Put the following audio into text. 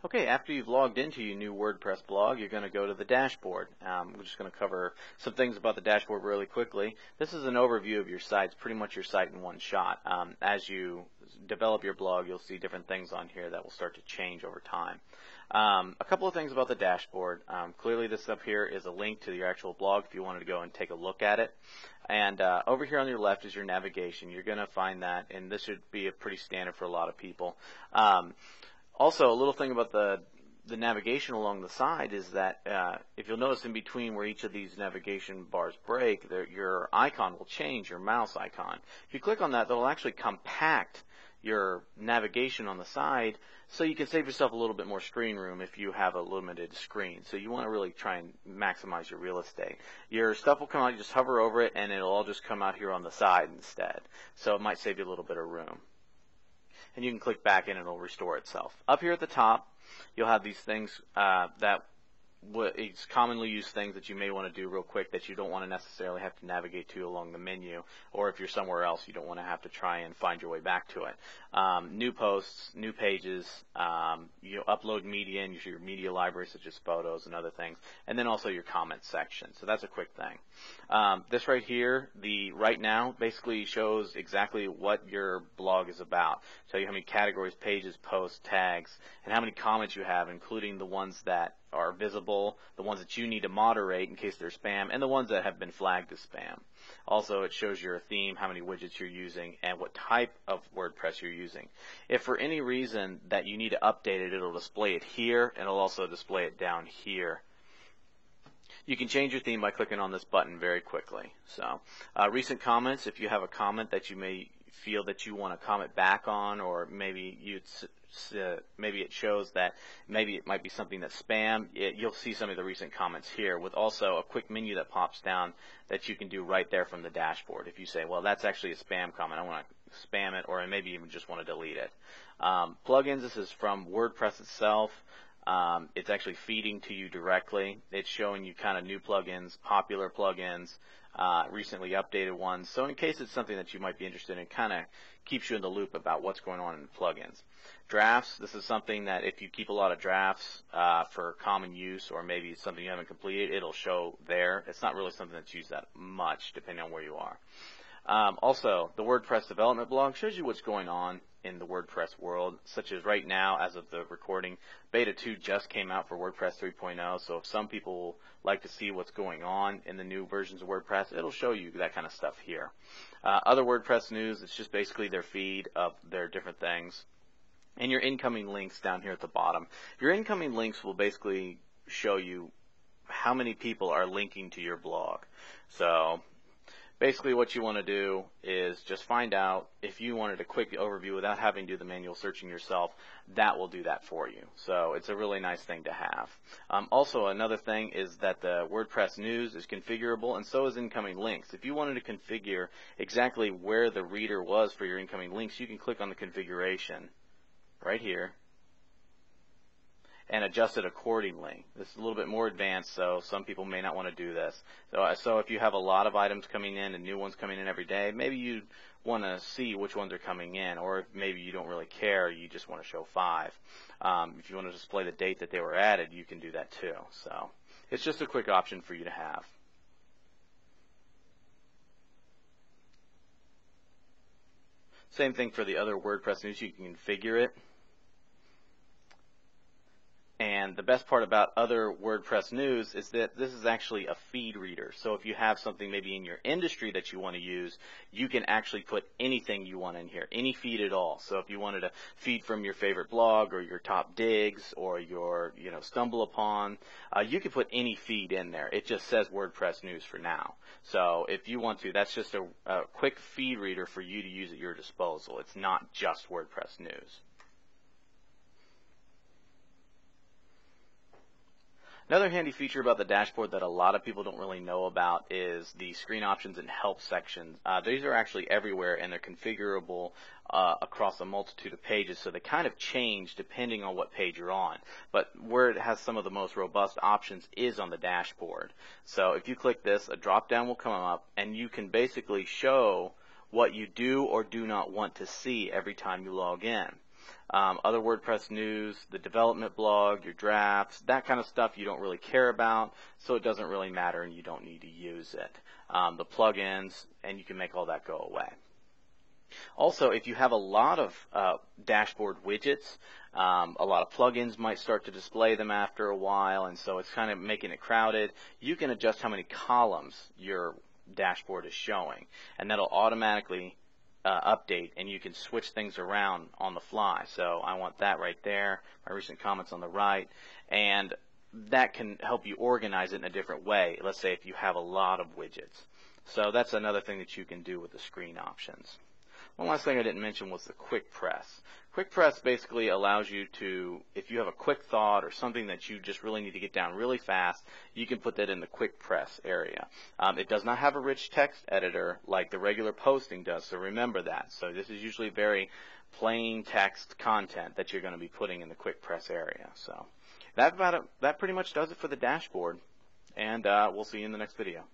Okay, after you've logged into your new WordPress blog, you're going to go to the dashboard. We're just going to cover some things about the dashboard really quickly. This is an overview of your site. It's pretty much your site in one shot. As you develop your blog, you'll see different things on here that will start to change over time. A couple of things about the dashboard. Clearly this up here is a link to your actual blog if you wanted to go and take a look at it. And over here on your left is your navigation. You're going to find that, and this should be a pretty standard for a lot of people. Also, a little thing about the navigation along the side is that if you'll notice in between where each of these navigation bars break, your icon will change, your mouse icon. If you click on that, that'll actually compact your navigation on the side so you can save yourself a little bit more screen room if you have a limited screen. So you want to really try and maximize your real estate. Your stuff will come out, you just hover over it, and it'll all just come out here on the side instead. So it might save you a little bit of room. And you can click back in and it'll restore itself. Up here at the top, you'll have these things that it's commonly used things that you may want to do real quick that you don't want to necessarily have to navigate to along the menu, or if you're somewhere else you don't want to have to try and find your way back to it. New posts, new pages, you upload media into your media library such as photos and other things, and then also your comments section. So that's a quick thing. This right here, the right now, basically shows exactly what your blog is about. Tell you how many categories, pages, posts, tags, and how many comments you have, including the ones that are visible, the ones that you need to moderate in case they're spam, and the ones that have been flagged as spam. Also, it shows your theme, how many widgets you're using, and what type of WordPress you're using. If for any reason that you need to update it, it'll display it here, and it'll also display it down here. You can change your theme by clicking on this button very quickly. So, recent comments, if you have a comment that you may feel that you want to comment back on, or maybe maybe it shows that maybe it might be something that's spam, you'll see some of the recent comments here with also a quick menu that pops down that you can do right there from the dashboard. If you say, well, that's actually a spam comment, I want to spam it, or maybe even just want to delete it. Plugins, this is from WordPress itself. It's actually feeding to you directly. It's showing you kind of new plugins, popular plugins, recently updated ones. So in case it's something that you might be interested in, it kind of keeps you in the loop about what's going on in the plugins. Drafts, this is something that if you keep a lot of drafts for common use, or maybe something you haven't completed, it'll show there. It's not really something that's used that much depending on where you are. Also, the WordPress development blog shows you what's going on in the WordPress world, such as right now, as of the recording, Beta 2 just came out for WordPress 3.0, so if some people like to see what's going on in the new versions of WordPress, it'll show you that kind of stuff here. Other WordPress news, it's just basically their feed of their different things. And your incoming links down here at the bottom. Your incoming links will basically show you how many people are linking to your blog. So basically what you want to do is just find out if you wanted a quick overview without having to do the manual searching yourself, that will do that for you. So it's a really nice thing to have. Also, another thing is that the WordPress news is configurable, and so is incoming links. If you wanted to configure exactly where the reader was for your incoming links, you can click on the configuration right here and adjust it accordingly. This is a little bit more advanced, so some people may not want to do this. So if you have a lot of items coming in and new ones coming in every day, maybe you want to see which ones are coming in, or if maybe you don't really care, you just want to show 5. If you want to display the date that they were added, you can do that too. So it's just a quick option for you to have. Same thing for the other WordPress news, you can configure it. And the best part about other WordPress news is that this is actually a feed reader. So if you have something maybe in your industry that you want to use, you can actually put anything you want in here, any feed at all. So if you wanted to feed from your favorite blog or your top digs or your stumble upon, you can put any feed in there. It just says WordPress news for now. So if you want to, that's just a quick feed reader for you to use at your disposal. It's not just WordPress news. Another handy feature about the dashboard that a lot of people don't really know about is the screen options and help sections. These are actually everywhere, and they're configurable across a multitude of pages, so they kind of change depending on what page you're on. But where it has some of the most robust options is on the dashboard. So if you click this, a drop-down will come up, and you can basically show what you do or do not want to see every time you log in. Other WordPress news, the development blog, your drafts, that kind of stuff you don't really care about, so it doesn't really matter and you don't need to use it. The plugins, and you can make all that go away. Also, if you have a lot of dashboard widgets, a lot of plugins might start to display them after a while, and so it's kind of making it crowded. You can adjust how many columns your dashboard is showing, and that'll automatically update, and you can switch things around on the fly. So I want that right there, my recent comments on the right, and that can help you organize it in a different way. Let's say if you have a lot of widgets. So that's another thing that you can do with the screen options. One last thing I didn't mention was the quick press. Quick press basically allows you to, if you have a quick thought or something that you just really need to get down really fast, you can put that in the quick press area. It does not have a rich text editor like the regular posting does, so remember that. So this is usually very plain text content that you're going to be putting in the quick press area. So that pretty much does it for the dashboard, and we'll see you in the next video.